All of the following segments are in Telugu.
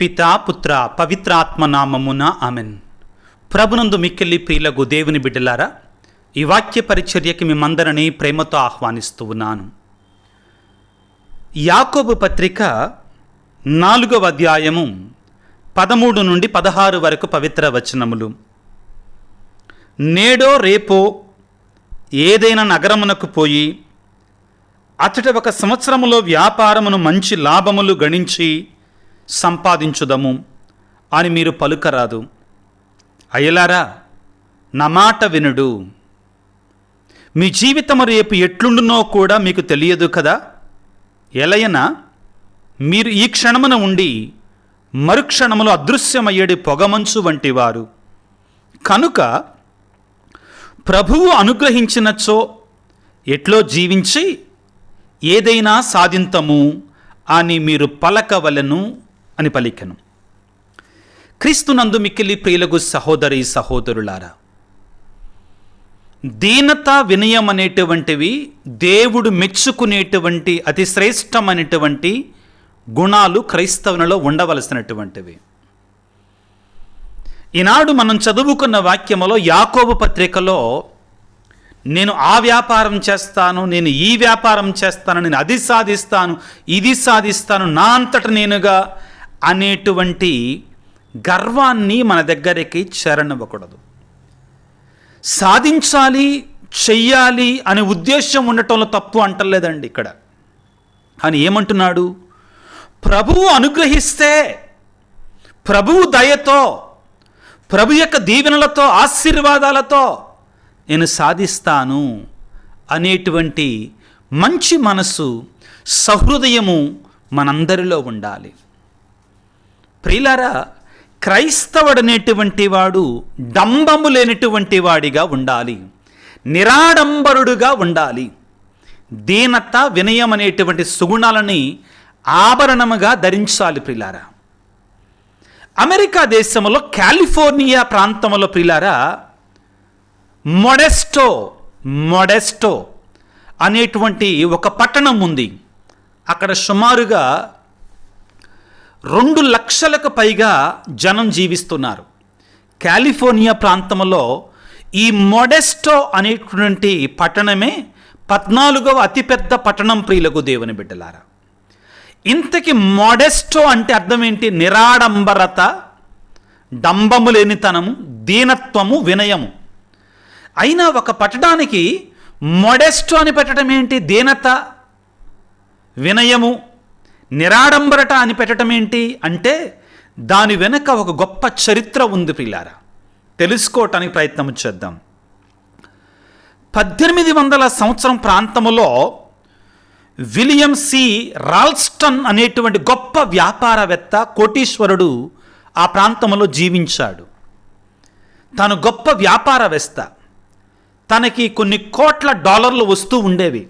పితా పుత్ర పవిత్రాత్మ నామమున ఆమెన్. ప్రభునందు మిక్కిలి ప్రియులకు దేవుని బిడ్డలారా, ఈ వాక్య పరిచర్యకి మిమ్మందరినీ ప్రేమతో ఆహ్వానిస్తూ ఉన్నాను. యాకోబు పత్రిక 4వ అధ్యాయము 13 నుండి 16 వరకు పవిత్ర వచనములు. నేడో రేపో ఏదైనా నగరమునకు పోయి అతట 1 సంవత్సరములో వ్యాపారమును మంచి లాభములు గణించి సంపాదించుదము అని మీరు పలుకరాదు. అయ్యలారా, నా మాట వినుడు. మీ జీవితము రేపు ఎట్లుండునో కూడా మీకు తెలియదు కదా. ఎలయనా మీరు ఈ క్షణమున ఉండి మరుక్షణములో అదృశ్యమయ్యేడి పొగమంచు వంటివారు. కనుక ప్రభువు అనుగ్రహించినచో ఎట్లో జీవించి ఏదైనా సాధింతము అని మీరు పలకవలను అని పలికెను. క్రీస్తునందు మిక్కిలి ప్రియులకు సహోదరి సహోదరులారా, దీనత వినయం అనేటువంటివి దేవుడు మెచ్చుకునేటువంటి అతి శ్రేష్టమైనటువంటి గుణాలు క్రైస్తవునిలో ఉండవలసినటువంటివి. ఈనాడు మనం చదువుకున్న వాక్యములో యాకోబు పత్రికలో నేను ఆ వ్యాపారం చేస్తాను, నేను ఈ వ్యాపారం చేస్తాను, నేను అది సాధిస్తాను, ఇది సాధిస్తాను, నా అంతట నేనుగా అనేటువంటి గర్వాన్ని మన దగ్గరికి చేరనివ్వకూడదు. సాధించాలి, చెయ్యాలి అనే ఉద్దేశం ఉండటంలో తప్పు అంటలేదండి ఇక్కడ. అని ఏమంటున్నాడు? ప్రభువు అనుగ్రహిస్తే, ప్రభువు దయతో, ప్రభు యొక్క దీవెనలతో, ఆశీర్వాదాలతో నేను సాధిస్తాను అనేటువంటి మంచి మనసు, సహృదయము మనందరిలో ఉండాలి. ప్రియులారా, క్రైస్తవుడనేటువంటి వాడు డంబము లేనటువంటి వాడిగా ఉండాలి, నిరాడంబరుడుగా ఉండాలి. దీనత వినయం అనేటువంటి సుగుణాలని ఆభరణముగా ధరించాలి. ప్రియులారా, అమెరికా దేశంలో కాలిఫోర్నియా ప్రాంతంలో ప్రియులారా మొడెస్టో అనేటువంటి ఒక పట్టణం ఉంది. అక్కడ సుమారుగా 2 లక్షలకు పైగా జనం జీవిస్తున్నారు. కాలిఫోర్నియా ప్రాంతంలో ఈ మొడెస్టో అనేటువంటి పట్టణమే 14వ అతిపెద్ద పట్టణం. ప్రియులకు దేవుని బిడ్డలారా, ఇంతకీ మొడెస్టో అంటే అర్థం ఏంటి? నిరాడంబరత, డంబము లేనితనము, దీనత్వము, వినయము. అయినా ఒక పట్టణానికి మొడెస్టో అని పెట్టడం ఏంటి? దీనత, వినయము, నిరాడంబరత అని పెట్టడం ఏంటి అంటే దాని వెనుక ఒక గొప్ప చరిత్ర ఉంది. ప్రియులారా, తెలుసుకోవటానికి ప్రయత్నం చేద్దాం. 1800 సంవత్సరం ప్రాంతములో విలియం సి రాల్స్టన్ అనేటువంటి గొప్ప వ్యాపారవేత్త, కోటీశ్వరుడు ఆ ప్రాంతంలో జీవించాడు. తను గొప్ప వ్యాపారవేత్త. తనకి కొన్ని కోట్ల డాలర్లు వస్తూ ఉండేవి.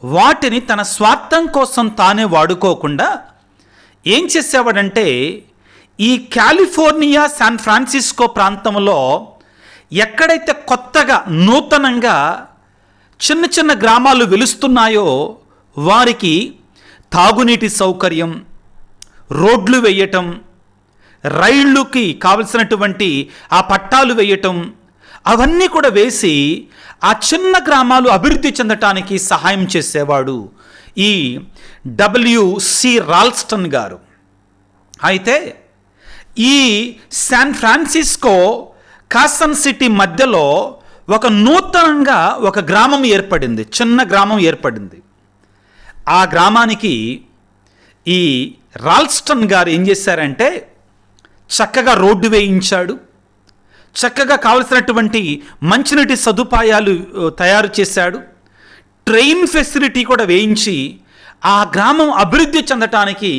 వాటిని తన స్వార్థం కోసం తానే వాడుకోకుండా ఏం చేసేవాడంటే, ఈ కాలిఫోర్నియా, శాన్ ఫ్రాన్సిస్కో ప్రాంతంలో ఎక్కడైతే కొత్తగా నూతనంగా చిన్న చిన్న గ్రామాలు వెలుస్తున్నాయో వారికి తాగునీటి సౌకర్యం, రోడ్లు వేయటం, రైళ్ళుకి కావలసినటువంటి ఆ పట్టాలు వేయటం, అవన్నీ కూడా వేసి ఆ చిన్న గ్రామాలు అభివృద్ధి చెందటానికి సహాయం చేసేవాడు ఈ W.C. రాల్స్టన్ గారు. అయితే ఈ శాన్ ఫ్రాన్సిస్కో, కాసన్ సిటీ మధ్యలో ఒక నూతనంగా ఒక గ్రామం ఏర్పడింది, చిన్న గ్రామం ఏర్పడింది. ఆ గ్రామానికి ఈ రాల్స్టన్ గారు ఏం చేశారంటే చక్కగా రోడ్డు వేయించాడు, చక్కగా కావలసినటువంటి మంచినీటి సదుపాయాలు తయారు చేశాడు, ట్రైన్ ఫెసిలిటీ కూడా వేయించి ఆ గ్రామం అభివృద్ధి చెందటానికి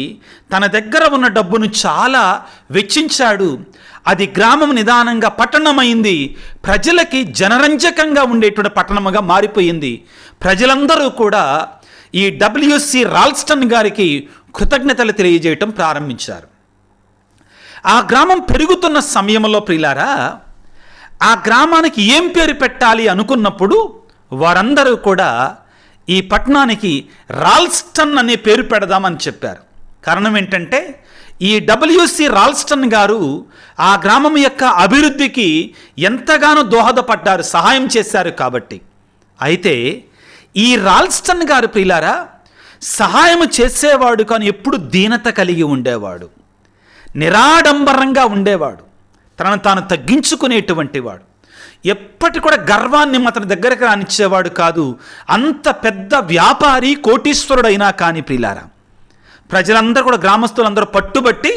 తన దగ్గర ఉన్న డబ్బును చాలా వెచ్చించాడు. అది గ్రామం నిదానంగా పట్టణమైంది. ప్రజలకి జనరంజకంగా ఉండేటువంటి పట్టణముగా మారిపోయింది. ప్రజలందరూ కూడా ఈ W.C. రాల్స్టన్ గారికి కృతజ్ఞతలు తెలియజేయటం ప్రారంభించారు. ఆ గ్రామం పెరుగుతున్న సమయంలో ప్రియులారా, ఆ గ్రామానికి ఏం పేరు పెట్టాలి అనుకున్నప్పుడు వారందరూ కూడా ఈ పట్టణానికి రాల్స్టన్ అనే పేరు పెడదామని చెప్పారు. కారణం ఏంటంటే ఈ డబ్ల్యూసి రాల్స్టన్ గారు ఆ గ్రామం యొక్క అభివృద్ధికి ఎంతగానో దోహదపడ్డారు, సహాయం చేశారు కాబట్టి. అయితే ఈ రాల్స్టన్ గారు ప్రియులారా సహాయం చేసేవాడు కానీ ఎప్పుడు దీనత కలిగి ఉండేవాడు, నిరాడంబరంగా ఉండేవాడు, తనను తాను తగ్గించుకునేటువంటి వాడు, ఎప్పటి కూడా గర్వాన్ని అతని దగ్గరకు రానిచ్చేవాడు కాదు. అంత పెద్ద వ్యాపారి కోటీశ్వరుడైనా కానీ ప్రియులారా ప్రజలందరూ కూడా గ్రామస్తులందరూ పట్టుబట్టి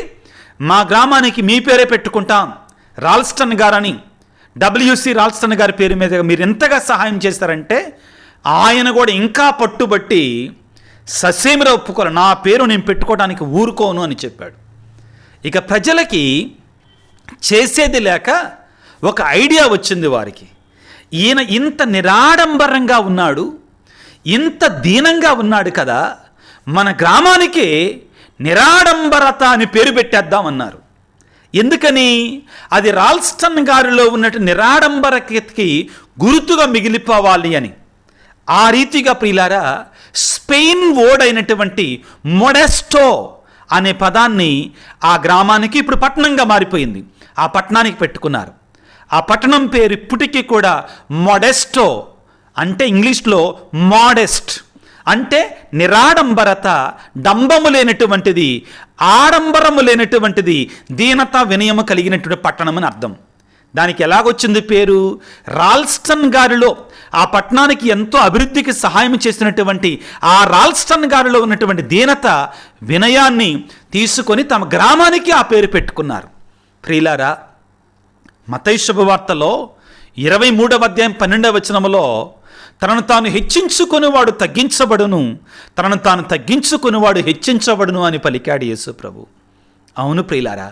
మా గ్రామానికి మీ పేరే పెట్టుకుంటాం రాల్స్టన్ గారని, డబ్ల్యూసి రాల్స్టన్ గారి పేరు మీద మీరు ఎంతగా సహాయం చేశారంటే ఆయన కూడా ఇంకా పట్టుబట్టి ససేమిరా ఒప్పుకోరు, నా పేరు నేను పెట్టుకోవడానికి ఊరుకోను అని చెప్పాడు. ఇక ప్రజలకి చేసేది లేక ఒక ఐడియా వచ్చింది వారికి. ఈయన ఇంత నిరాడంబరంగా ఉన్నాడు, ఇంత దీనంగా ఉన్నాడు కదా, మన గ్రామానికి నిరాడంబరత అని పేరు పెట్టేద్దామన్నారు. ఎందుకని? అది రాల్స్టన్ గారిలో ఉన్నట్టు నిరాడంబరతకి గుర్తుగా మిగిలిపోవాలి అని. ఆ రీతిగా ప్రియులారా స్పెయిన్ వర్డ్ అయినటువంటి మొడెస్టో అనే పదాన్ని ఆ గ్రామానికి, ఇప్పుడు పట్టణంగా మారిపోయింది, ఆ పట్టణానికి పెట్టుకున్నారు. ఆ పట్టణం పేరు ఇప్పటికీ కూడా మొడెస్టో, అంటే ఇంగ్లీష్లో మోడెస్ట్, అంటే నిరాడంబరత, డంబము లేనటువంటిది, ఆడంబరము లేనటువంటిది, దీనత వినయము కలిగినటువంటి పట్టణం అని అర్థం. దానికి ఎలాగొచ్చింది పేరు? రాల్స్టన్ గారిలో ఆ పట్టణానికి ఎంతో అభివృద్ధికి సహాయం చేసినటువంటి ఆ రాల్స్టన్ గారిలో ఉన్నటువంటి దీనత వినయాన్ని తీసుకొని తమ గ్రామానికి ఆ పేరు పెట్టుకున్నారు. ప్రియులారా మత్తయి శుభవార్తలో 23వ అధ్యాయం 12వ వచనములో తనను తాను హెచ్చించుకునేవాడు తగ్గించబడును, తనను తాను తగ్గించుకునేవాడు హెచ్చించబడును అని పలికాడు యేసు ప్రభు. అవును ప్రియులారా,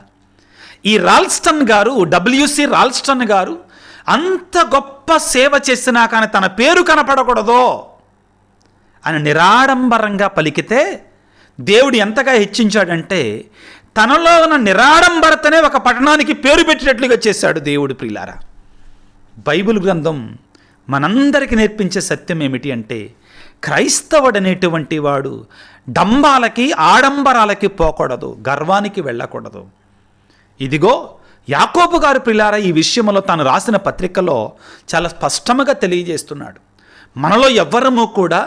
ఈ రాల్స్టన్ గారు, డబ్ల్యూసి రాల్స్టన్ గారు అంత గొప్ప సేవ చేసినా కానీ తన పేరు కనపడకూడదో అని నిరాడంబరంగా పలికితే దేవుడు ఎంతగా హెచ్చించాడంటే తనలో ఉన్న నిరాడంబరతనే ఒక పట్టణానికి పేరు పెట్టినట్లుగా చేశాడు దేవుడు. ప్రియులారా బైబిల్ గ్రంథం మనందరికీ నేర్పించే సత్యం ఏమిటి అంటే క్రైస్తవుడు అనేటువంటి వాడు డంబాలకి ఆడంబరాలకి పోకూడదు, గర్వానికి వెళ్ళకూడదు. ఇదిగో యాకోబు గారు ప్రియులారా ఈ విషయంలో తాను రాసిన పత్రికలో చాలా స్పష్టంగా తెలియజేస్తున్నాడు. మనలో ఎవ్వరము కూడా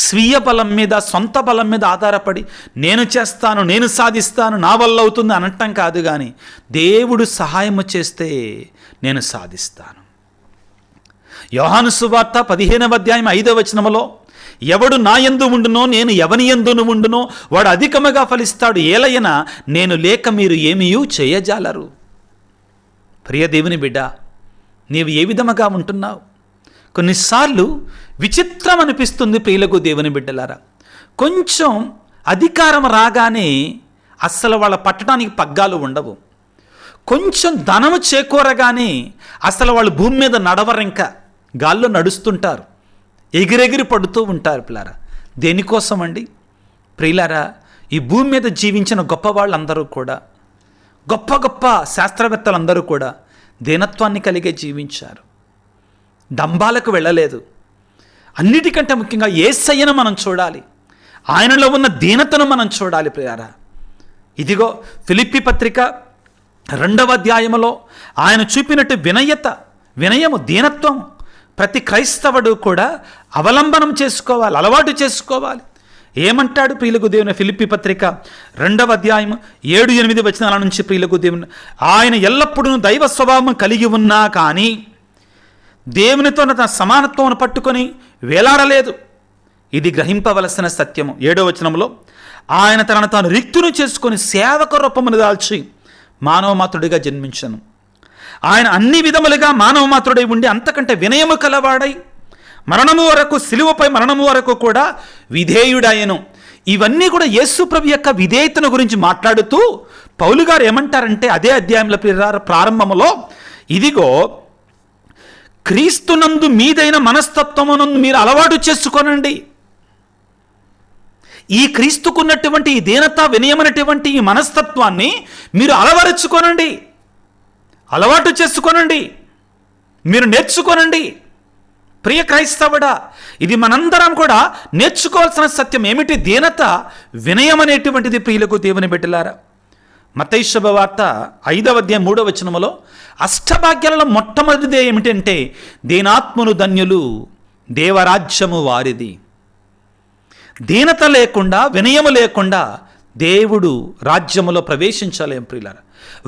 స్వీయ బలం మీద, సొంత బలం మీద ఆధారపడి నేను చేస్తాను, నేను సాధిస్తాను, నా వల్ల అవుతుంది అనటం కాదు, కానీ దేవుడు సహాయము చేస్తే నేను సాధిస్తాను. యోహాను సువార్త 15వ అధ్యాయం 5వ వచనములో ఎవడు నా యందు ఉండునో నేను ఎవని యందును ఉండునో వాడు అధికముగా ఫలిస్తాడు, ఏలయన నేను లేక మీరు ఏమీయూ చేయజాలరు. ప్రియ దేవుని బిడ్డ, నీవు ఏ విధముగా ఉంటున్నావు? కొన్నిసార్లు విచిత్రం అనిపిస్తుంది ప్రియులకు దేవుని బిడ్డలారా. కొంచెం అధికారం రాగానే అస్సలు వాళ్ళ పట్టడానికి పగ్గాలు ఉండవు. కొంచెం ధనము చేకూరగానే అసలు వాళ్ళు భూమి మీద నడవరు, ఇంకా గాల్లో నడుస్తుంటారు, ఎగిరెగిరి పడుతూ ఉంటారు. పిల్లారా దేనికోసం అండి? ప్రియులారా ఈ భూమి మీద జీవించిన గొప్ప వాళ్ళందరూ కూడా, గొప్ప గొప్ప శాస్త్రవేత్తలందరూ కూడా దీనత్వాన్ని కలిగే జీవించారు, డంబాలకు వెళ్ళలేదు. అన్నిటికంటే ముఖ్యంగా యేసయ్యను మనం చూడాలి, ఆయనలో ఉన్న దీనతను మనం చూడాలి. ప్రియారా ఇదిగో ఫిలిప్పీ పత్రిక 2వ అధ్యాయములో ఆయన చూపినట్టు వినయము, దీనత్వం ప్రతి క్రైస్తవుడు కూడా అవలంబనం చేసుకోవాలి, అలవాటు చేసుకోవాలి. ఏమంటాడు ప్రియులకు దేవుని? ఫిలిప్పీ పత్రిక 2వ అధ్యాయం 7-8 వచనాల నుంచి ప్రియులకు దేవుని, ఆయన ఎల్లప్పుడూ దైవ స్వభావం కలిగి ఉన్నా కానీ దేవునితో తన సమానత్వం పట్టుకొని వేలాడలేదు. ఇది గ్రహింపవలసిన సత్యము. 7వ వచనంలో ఆయన తనను తాను రిక్తును చేసుకొని సేవక రూపమును దాల్చి మానవ మాతృడిగా జన్మించను. ఆయన అన్ని విధములుగా మానవ మాతృడై ఉండి అంతకంటే వినయము కలవాడై మరణము వరకు, సిలువపై మరణము వరకు కూడా విధేయుడాయను. ఇవన్నీ కూడా యేసు ప్రభు యొక్క విధేయతను గురించి మాట్లాడుతూ పౌలు గారు ఏమంటారంటే అదే అధ్యాయంలో ప్రారంభములో, ఇదిగో క్రీస్తునందు మీదైన మనస్తత్వమునందు మీరు అలవాటు చేసుకోనండి. ఈ క్రీస్తుకున్నటువంటి ఈ దీనత, వినయమైనటువంటి ఈ మనస్తత్వాన్ని మీరు అలవాటు చేసుకోనండి, మీరు నేర్చుకోనండి. ప్రియ క్రైస్తవుడా, ఇది మనందరం కూడా నేర్చుకోవాల్సిన సత్యం ఏమిటి? దీనత, వినయం అనేటువంటిది ప్రియులకు దేవుని బిడ్డలారా. మత్తయి శుభవార్త 5వ అధ్యాయం 3వ వచనములో అష్టభాగ్యాలలో మొట్టమొదటిది ఏమిటంటే దీనాత్ములు ధన్యులు, దేవరాజ్యము వారిది. దీనత లేకుండా, వినయము లేకుండా దేవుడు రాజ్యములో ప్రవేశించలేం ప్రియులారా.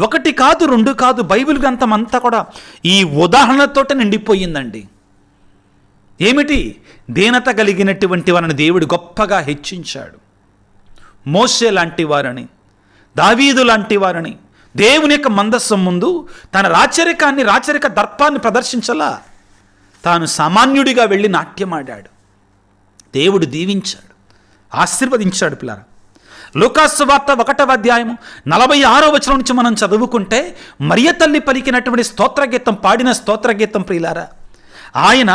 1 కాదు 2 కాదు, బైబిల్ గ్రంథం అంతా కూడా ఈ ఉదాహరణతోటి నిండిపోయిందండి. ఏమిటి? దీనత కలిగినటువంటి వారిని దేవుడు గొప్పగా హెచ్చించాడు. మోషే లాంటి వారని, దావీదు లాంటి వారని దేవుని యొక్క మందస్సం ముందు తన రాచరిక దర్పాన్ని ప్రదర్శించలా, తాను సామాన్యుడిగా వెళ్ళి నాట్యమాడాడు. దేవుడు దీవించాడు, ఆశీర్వదించాడు పిల్లరా. లూకాసు వార్త 1వ అధ్యాయము 46వ వచనం నుంచి మనం చదువుకుంటే మరియ తల్లి పలికినటువంటి స్తోత్రగీతం, పాడిన స్తోత్రగీతం ప్రియులారా. ఆయన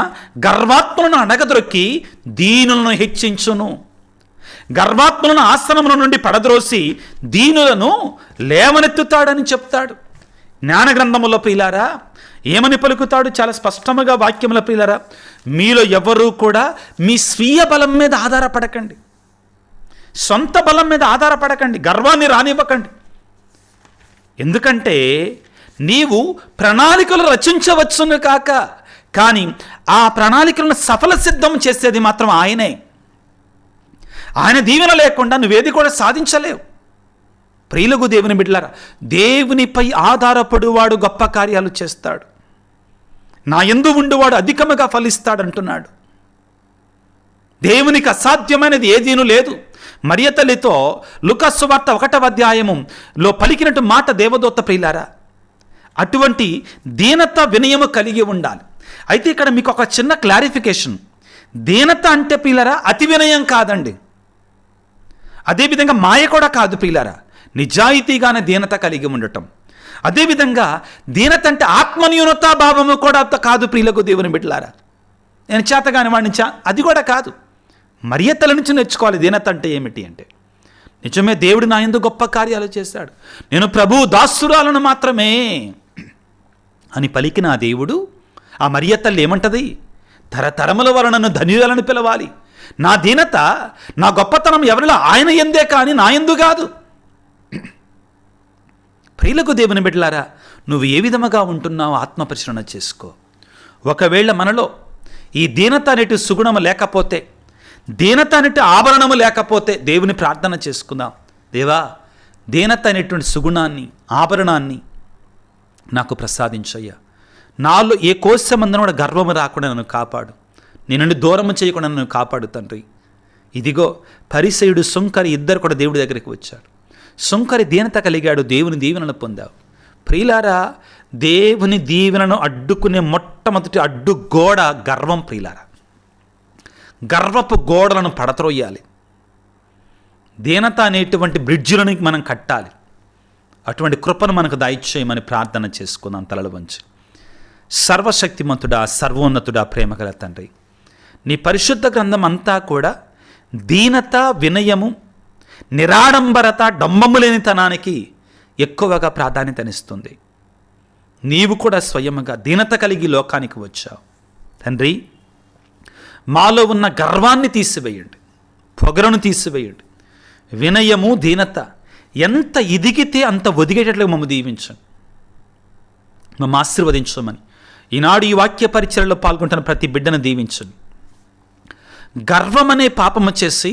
గర్వాత్ములను అణగద్రొక్కి దీనులను హెచ్చించును, గర్వాత్ములను ఆశ్రమం నుండి పడద్రోసి దీనులను లేవనెత్తుతాడని చెప్తాడు. జ్ఞాన గ్రంథములో ప్రియులారా ఏమని పలుకుతాడు? చాలా స్పష్టముగా వాక్యముల ప్రియులారా, మీలో ఎవరూ కూడా మీ స్వీయ బలం మీద ఆధారపడకండి, సొంత బలం మీద ఆధారపడకండి, గర్వాన్ని రానివ్వకండి. ఎందుకంటే నీవు ప్రణాళికలు రచించవచ్చును కాక, కానీ ఆ ప్రణాళికలను సఫల సిద్ధం చేసేది మాత్రం ఆయనే. ఆయన దీవెన లేకుండా నువ్వేది కూడా సాధించలేవు. ప్రియులకు దేవుని బిడ్డలారా, దేవునిపై ఆధారపడువాడు గొప్ప కార్యాలు చేస్తాడు. నా యందు ఉండువాడు అధికముగా ఫలిస్తాడంటున్నాడు. దేవునికి అసాధ్యమైనది ఏదీను లేదు. మరియ తల్లితో లూకాసు వార్త 1వ అధ్యాయములో పలికినట్టు మాట దేవదూత ప్రియులారా. అటువంటి దీనత వినయము కలిగి ఉండాలి. అయితే ఇక్కడ మీకు ఒక చిన్న క్లారిఫికేషన్. దీనత అంటే ప్రియులారా అతి వినయం కాదండి, అదేవిధంగా మాయ కూడా కాదు ప్రియులారా, నిజాయితీగానే దీనత కలిగి ఉండటం. అదేవిధంగా దీనత అంటే ఆత్మన్యూనతా భావము కూడా కాదు ప్రియులకు దేవుని బిడ్డలారా. నేను చేతగాని వాడిని అది కూడా కాదు. మరియ తల్లి నుంచి నేర్చుకోవాలి దీనత అంటే ఏమిటి అంటే. నిజమే, దేవుడు నా యందు గొప్ప కార్యాలు చేశాడు, నేను ప్రభు దాసురాలను మాత్రమే అని పలికిన ఆ దేవుడు, ఆ మరియ తల్లి ఏమంటది? తరతరముల వలన నన్ను ధన్యురాలను పిలవాలి. నా దీనత, నా గొప్పతనం ఎవరిలో? ఆయన యందే కానీ నా యందు కాదు. ప్రియులకు దేవుని బిడ్డలారా, నువ్వు ఏ విధముగా ఉంటున్నావు ఆత్మపరిశీలన చేసుకో. ఒకవేళ మనలో ఈ దీనత అనేటి సుగుణము లేకపోతే, దీనత అనేటి ఆభరణము లేకపోతే దేవుని ప్రార్థన చేసుకుందాం. దేవా, దీనత అనేటువంటి సుగుణాన్ని, ఆభరణాన్ని నాకు ప్రసాదించయ్యా. నాలో ఏ కోశమందున కూడా గర్వము రాకుండా నన్ను కాపాడు, నేను దూరము చేయకుండా నన్ను కాపాడు తండ్రి. ఇదిగో పరిసయుడు, సుంకరి ఇద్దరు కూడా దేవుడి దగ్గరికి వచ్చాడు. సుంకరి దీనత కలిగాడు, దేవుని దీవెనను పొందావు. ప్రియులారా, దేవుని దీవెనను అడ్డుకునే మొట్టమొదటి అడ్డు గోడ గర్వం ప్రియులారా. గర్వపు గోడలను పడత్రోయాలి. దీనత అనేటువంటి బ్రిడ్జులను మనం కట్టాలి. అటువంటి కృపను మనకు దయచేయమని ప్రార్థన చేసుకుందాం తలలు వంచి. సర్వశక్తిమంతుడా, సర్వోన్నతుడా, ప్రేమగల తండ్రి, నీ పరిశుద్ధ గ్రంథం అంతా కూడా దీనత, వినయము, నిరాడంబరత, డంబము లేనితనానికి ఎక్కువగా ప్రాధాన్యతనిస్తుంది. నీవు కూడా స్వయముగా దీనత కలిగి లోకానికి వచ్చావు తండ్రి. మాలో ఉన్న గర్వాన్ని తీసివేయండి, పొగరును తీసివేయండి. వినయము, దీనత ఎంత ఎదిగితే అంత ఒదిగేటట్లుగా మమ్మల్ని దీవించండి, మమ్మల్ని ఆశీర్వదించమని ఈనాడు ఈ వాక్య పరిచర్యలో పాల్గొంటున్న ప్రతి బిడ్డను దీవించండి. గర్వం అనే పాపము చేసి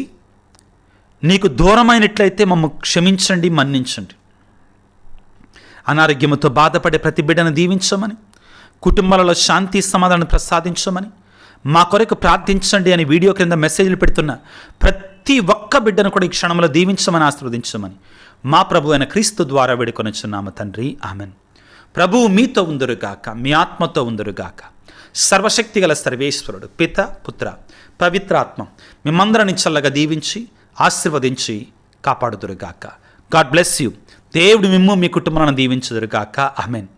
నీకు దూరమైనట్లయితే మమ్మల్ని క్షమించండి, మన్నించండి. అనారోగ్యముతో బాధపడే ప్రతి బిడ్డను దీవించమని, కుటుంబాలలో శాంతి సమాధానం ప్రసాదించమని, మా కొరకు ప్రార్థించండి అని వీడియో క్రింద మెసేజ్లు పెడుతున్న ప్రతి ఒక్క బిడ్డను కూడా ఈ క్షణంలో దీవించమని, ఆశీర్వదించమని మా ప్రభు అయిన క్రీస్తు ద్వారా వేడుకొనుచున్నాము తండ్రి, ఆమెన్. ప్రభువు మీతో ఉందురుగాక, మీ ఆత్మతో ఉందురుగాక. సర్వశక్తిగల సర్వేశ్వరుడు పిత, పుత్ర, పవిత్రాత్మ మిమ్మందరిని చల్లగా దీవించి ఆశీర్వదించి కాపాడుదురుగాక. God bless you. దేవుడు మిమ్ము మీ కుటుంబాలను దీవించుదురుగాక. ఆమెన్.